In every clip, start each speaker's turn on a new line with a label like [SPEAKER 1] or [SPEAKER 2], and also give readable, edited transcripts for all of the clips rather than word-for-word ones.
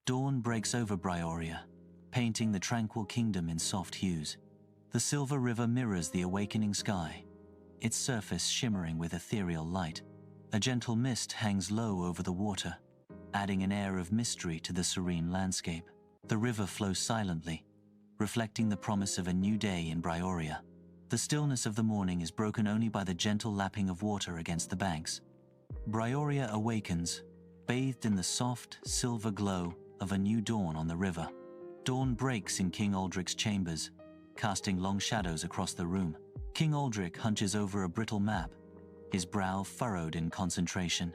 [SPEAKER 1] Dawn breaks over Brioria, painting the tranquil kingdom in soft hues. The silver river mirrors the awakening sky, its surface shimmering with ethereal light. A gentle mist hangs low over the water, adding an air of mystery to the serene landscape. The river flows silently, reflecting the promise of a new day in Brioria. The stillness of the morning is broken only by the gentle lapping of water against the banks. Brioria awakens, bathed in the soft, silver glow of a new dawn on the river. Dawn breaks in King Aldric's chambers, casting long shadows across the room. King Aldric hunches over a brittle map, his brow furrowed in concentration.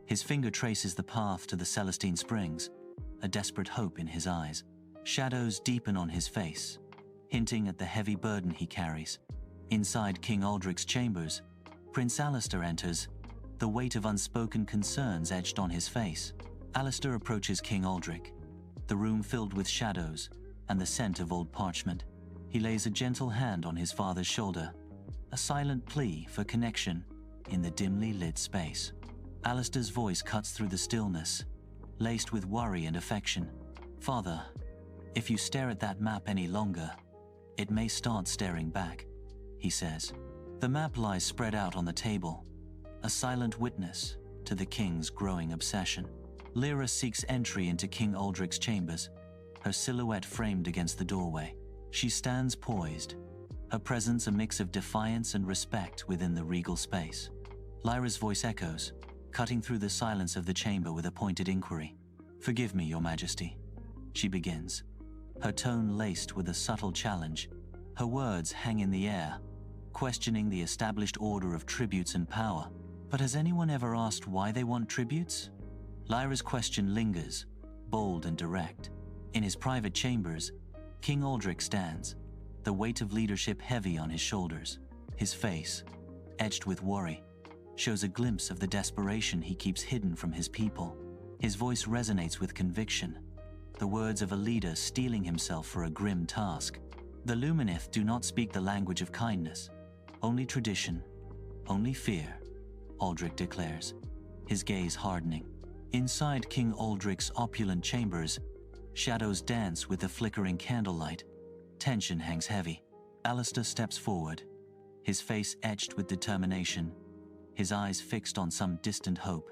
[SPEAKER 1] His finger traces the path to the Celestine Springs, a desperate hope in his eyes. Shadows deepen on his face, hinting at the heavy burden he carries. Inside King Aldric's chambers, Prince Alistair enters, the weight of unspoken concerns etched on his face. Alistair approaches King Aldric, the room filled with shadows and the scent of old parchment. He lays a gentle hand on his father's shoulder, a silent plea for connection in the dimly lit space. Alistair's voice cuts through the stillness, laced with worry and affection. "Father, if you stare at that map any longer, it may start staring back," he says. The map lies spread out on the table, a silent witness to the king's growing obsession. Lyra seeks entry into King Aldric's chambers, her silhouette framed against the doorway. She stands poised, her presence a mix of defiance and respect within the regal space. Lyra's voice echoes, cutting through the silence of the chamber with a pointed inquiry. "Forgive me, Your Majesty," she begins, her tone laced with a subtle challenge. Her words hang in the air, questioning the established order of tributes and power. But has anyone ever asked why they want tributes? Lyra's question lingers, bold and direct. In his private chambers, King Aldric stands, the weight of leadership heavy on his shoulders. His face, etched with worry, shows a glimpse of the desperation he keeps hidden from his people. His voice resonates with conviction, the words of a leader steeling himself for a grim task. The Luminaeth do not speak the language of kindness, only tradition, only fear, Aldric declares, his gaze hardening. Inside King Aldric's opulent chambers, shadows dance with the flickering candlelight. Tension hangs heavy. Alistair steps forward, his face etched with determination, his eyes fixed on some distant hope.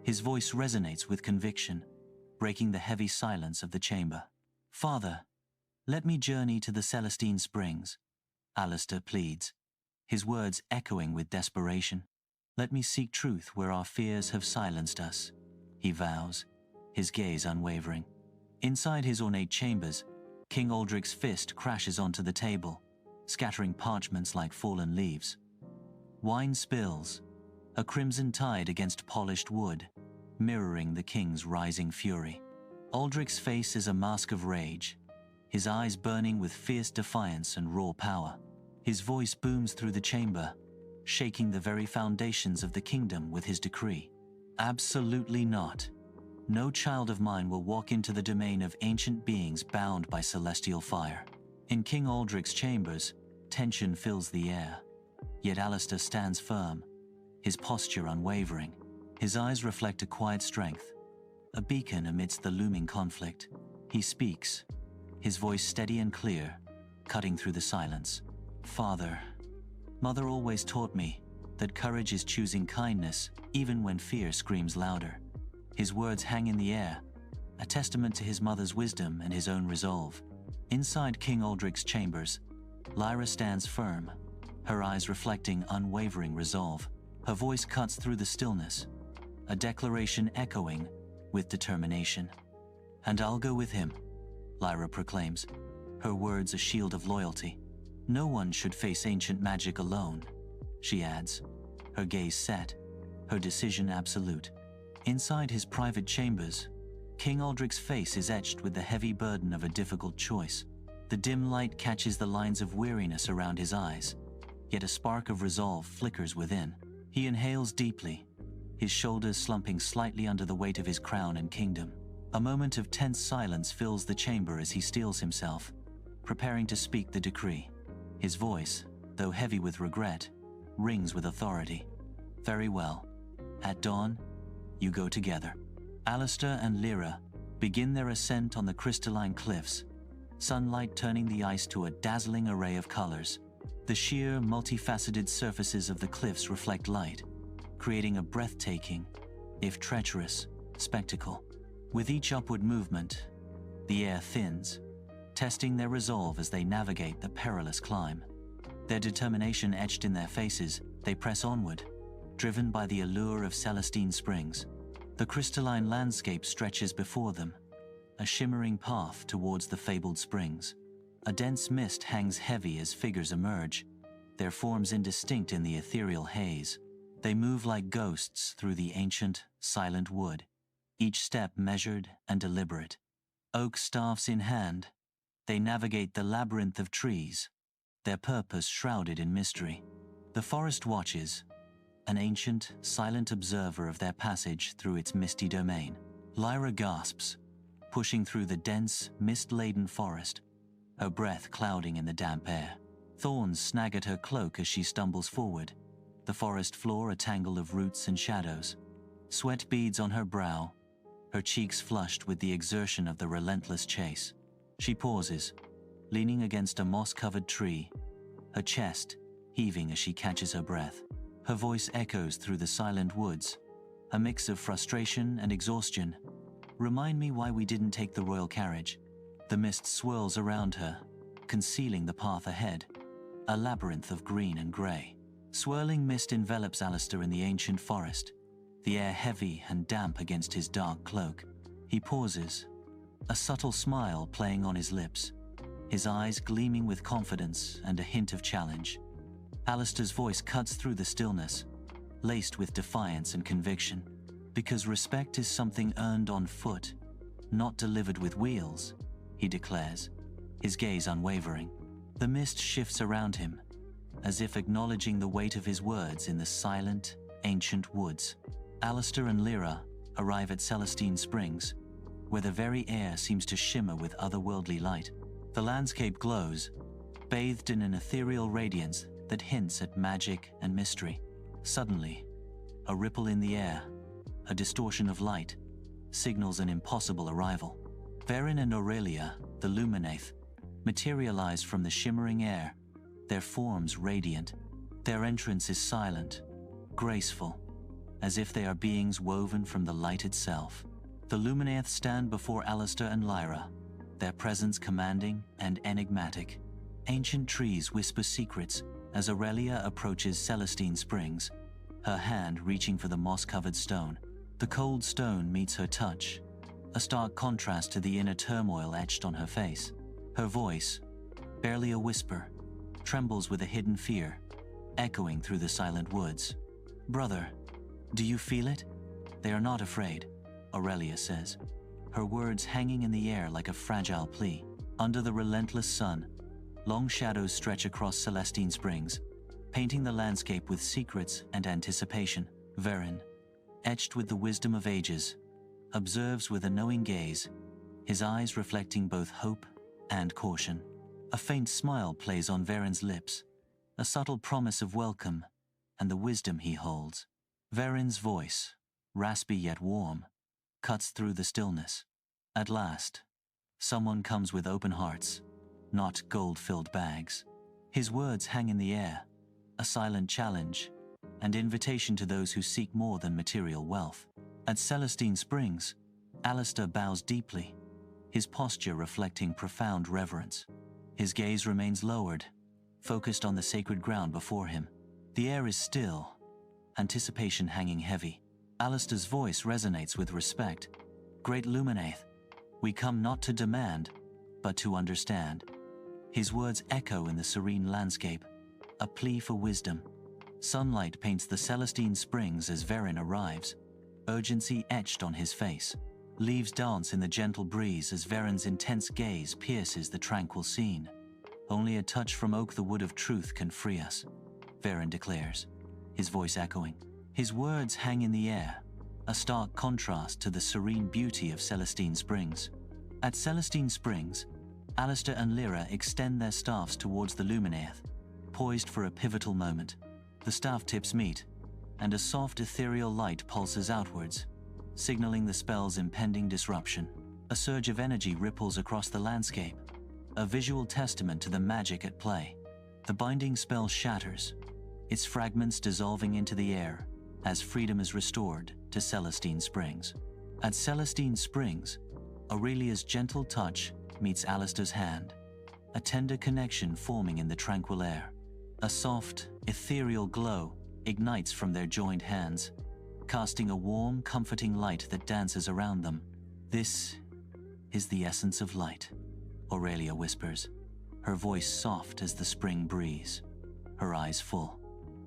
[SPEAKER 1] His voice resonates with conviction, breaking the heavy silence of the chamber. "Father, let me journey to the Celestine Springs," Alistair pleads, his words echoing with desperation. "Let me seek truth where our fears have silenced us," he vows, his gaze unwavering. Inside his ornate chambers, King Aldric's fist crashes onto the table, scattering parchments like fallen leaves. Wine spills, a crimson tide against polished wood, mirroring the king's rising fury. Aldric's face is a mask of rage, his eyes burning with fierce defiance and raw power. His voice booms through the chamber, shaking the very foundations of the kingdom with his decree. "Absolutely not. No child of mine will walk into the domain of ancient beings bound by celestial fire." In King Aldric's chambers, tension fills the air, yet Alistair stands firm, his posture unwavering. His eyes reflect a quiet strength, a beacon amidst the looming conflict. He speaks, his voice steady and clear, cutting through the silence. "Father, Mother always taught me that courage is choosing kindness even when fear screams louder." His words hang in the air, a testament to his mother's wisdom and his own resolve. Inside King Aldric's chambers, Lyra stands firm, her eyes reflecting unwavering resolve. Her voice cuts through the stillness, a declaration echoing with determination. "And I'll go with him," Lyra proclaims, her words a shield of loyalty. "No one should face ancient magic alone," she adds, her gaze set, her decision absolute. Inside his private chambers, King Aldric's face is etched with the heavy burden of a difficult choice. The dim light catches the lines of weariness around his eyes, yet a spark of resolve flickers within. He inhales deeply, his shoulders slumping slightly under the weight of his crown and kingdom. A moment of tense silence fills the chamber as he steels himself, preparing to speak the decree. His voice, though heavy with regret, rings with authority. "Very well. At dawn, you go together." Alistair and Lyra, begin their ascent on the crystalline cliffs, sunlight turning the ice to a dazzling array of colors. The sheer, multifaceted surfaces of the cliffs reflect light, creating a breathtaking, if treacherous, spectacle. With each upward movement, the air thins, testing their resolve as they navigate the perilous climb. Their determination etched in their faces, they press onward, driven by the allure of Celestine Springs. The crystalline landscape stretches before them, a shimmering path towards the fabled springs. A dense mist hangs heavy as figures emerge, their forms indistinct in the ethereal haze. They move like ghosts through the ancient, silent wood, each step measured and deliberate. Oak staffs in hand, they navigate the labyrinth of trees, their purpose shrouded in mystery. The forest watches, an ancient, silent observer of their passage through its misty domain. Lyra gasps, pushing through the dense, mist-laden forest, her breath clouding in the damp air. Thorns snag at her cloak as she stumbles forward, the forest floor a tangle of roots and shadows. Sweat beads on her brow, her cheeks flushed with the exertion of the relentless chase. She pauses, leaning against a moss-covered tree, her chest heaving as she catches her breath. Her voice echoes through the silent woods, a mix of frustration and exhaustion. Remind me why we didn't take the royal carriage. The mist swirls around her, concealing the path ahead, a labyrinth of green and grey. Swirling mist envelops Alistair in the ancient forest, the air heavy and damp against his dark cloak. He pauses, a subtle smile playing on his lips, his eyes gleaming with confidence and a hint of challenge. Alistair's voice cuts through the stillness, laced with defiance and conviction. Because respect is something earned on foot, not delivered with wheels, he declares, his gaze unwavering. The mist shifts around him, as if acknowledging the weight of his words in the silent, ancient woods. Alistair and Lyra arrive at Celestine Springs, where the very air seems to shimmer with otherworldly light. The landscape glows, bathed in an ethereal radiance that hints at magic and mystery. Suddenly, a ripple in the air, a distortion of light, signals an impossible arrival. Verin and Aurelia, the Luminaeth, materialize from the shimmering air, their forms radiant. Their entrance is silent, graceful, as if they are beings woven from the light itself. The Luminaeth stand before Alistair and Lyra, their presence commanding and enigmatic. Ancient trees whisper secrets as Aurelia approaches Celestine Springs, her hand reaching for the moss-covered stone. The cold stone meets her touch, a stark contrast to the inner turmoil etched on her face. Her voice, barely a whisper, trembles with a hidden fear, echoing through the silent woods. "Brother, do you feel it?" "They are not afraid," Aurelia says, her words hanging in the air like a fragile plea. Under the relentless sun, long shadows stretch across Celestine Springs, painting the landscape with secrets and anticipation. Verin, etched with the wisdom of ages, observes with a knowing gaze, his eyes reflecting both hope and caution. A faint smile plays on Verin's lips, a subtle promise of welcome and the wisdom he holds. Verin's voice, raspy yet warm, cuts through the stillness. At last, someone comes with open hearts, not gold-filled bags. His words hang in the air, a silent challenge, and invitation to those who seek more than material wealth. At Celestine Springs, Alistair bows deeply, his posture reflecting profound reverence. His gaze remains lowered, focused on the sacred ground before him. The air is still, anticipation hanging heavy. Alistair's voice resonates with respect. "Great Luminaeth, we come not to demand, but to understand." His words echo in the serene landscape, a plea for wisdom. Sunlight paints the Celestine Springs as Verin arrives, urgency etched on his face. Leaves dance in the gentle breeze as Verin's intense gaze pierces the tranquil scene. "Only a touch from oak the wood of truth can free us," Verin declares, his voice echoing. His words hang in the air, a stark contrast to the serene beauty of Celestine Springs. At Celestine Springs, Alistair and Lyra extend their staffs towards the Luminaeth, poised for a pivotal moment. The staff tips meet, and a soft ethereal light pulses outwards, signaling the spell's impending disruption. A surge of energy ripples across the landscape, a visual testament to the magic at play. The binding spell shatters, its fragments dissolving into the air as freedom is restored to Celestine Springs. At Celestine Springs, Aurelia's gentle touch meets Alistair's hand, a tender connection forming in the tranquil air. A soft, ethereal glow ignites from their joined hands, casting a warm, comforting light that dances around them. "This is the essence of light," Aurelia whispers, her voice soft as the spring breeze, her eyes full.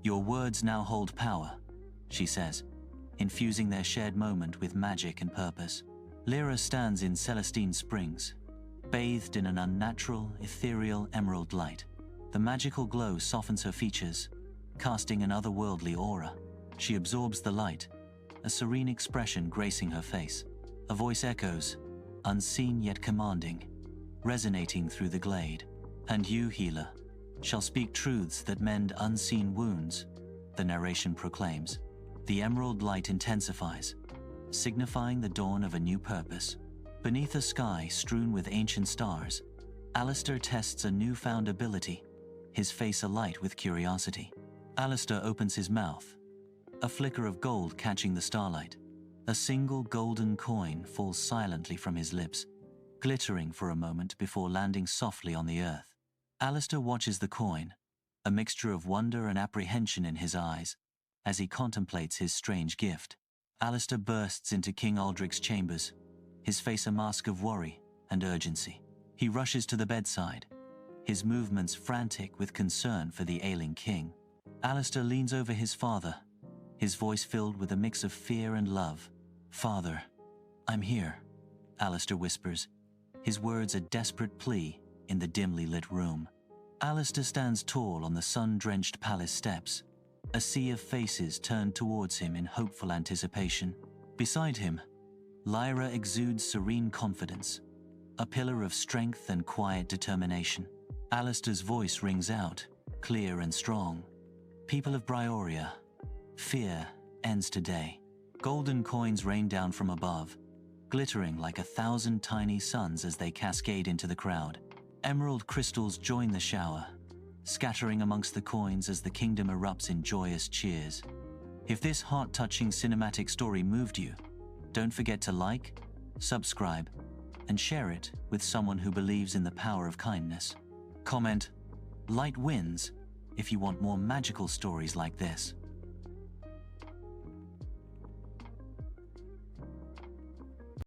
[SPEAKER 1] "Your words now hold power," she says, infusing their shared moment with magic and purpose. Lyra stands in Celestine Springs, bathed in an unnatural, ethereal emerald light. The magical glow softens her features, casting an otherworldly aura. She absorbs the light, a serene expression gracing her face. A voice echoes, unseen yet commanding, resonating through the glade. "And you, healer, shall speak truths that mend unseen wounds," the narration proclaims. The emerald light intensifies, signifying the dawn of a new purpose. Beneath a sky strewn with ancient stars, Alistair tests a newfound ability, his face alight with curiosity. Alistair opens his mouth, a flicker of gold catching the starlight. A single golden coin falls silently from his lips, glittering for a moment before landing softly on the earth. Alistair watches the coin, a mixture of wonder and apprehension in his eyes, as he contemplates his strange gift. Alistair bursts into King Aldrich's chambers, his face a mask of worry and urgency. He rushes to the bedside, his movements frantic with concern for the ailing king. Alistair leans over his father, his voice filled with a mix of fear and love. "Father, I'm here," Alistair whispers, his words a desperate plea in the dimly lit room. Alistair stands tall on the sun-drenched palace steps, a sea of faces turned towards him in hopeful anticipation. Beside him, Lyra exudes serene confidence, a pillar of strength and quiet determination. Alistair's voice rings out, clear and strong. "People of Brioria, fear ends today." Golden coins rain down from above, glittering like 1,000 tiny suns as they cascade into the crowd. Emerald crystals join the shower, scattering amongst the coins as the kingdom erupts in joyous cheers. If this heart-touching cinematic story moved you, don't forget to like, subscribe, and share it with someone who believes in the power of kindness. Comment, "Light wins," if you want more magical stories like this.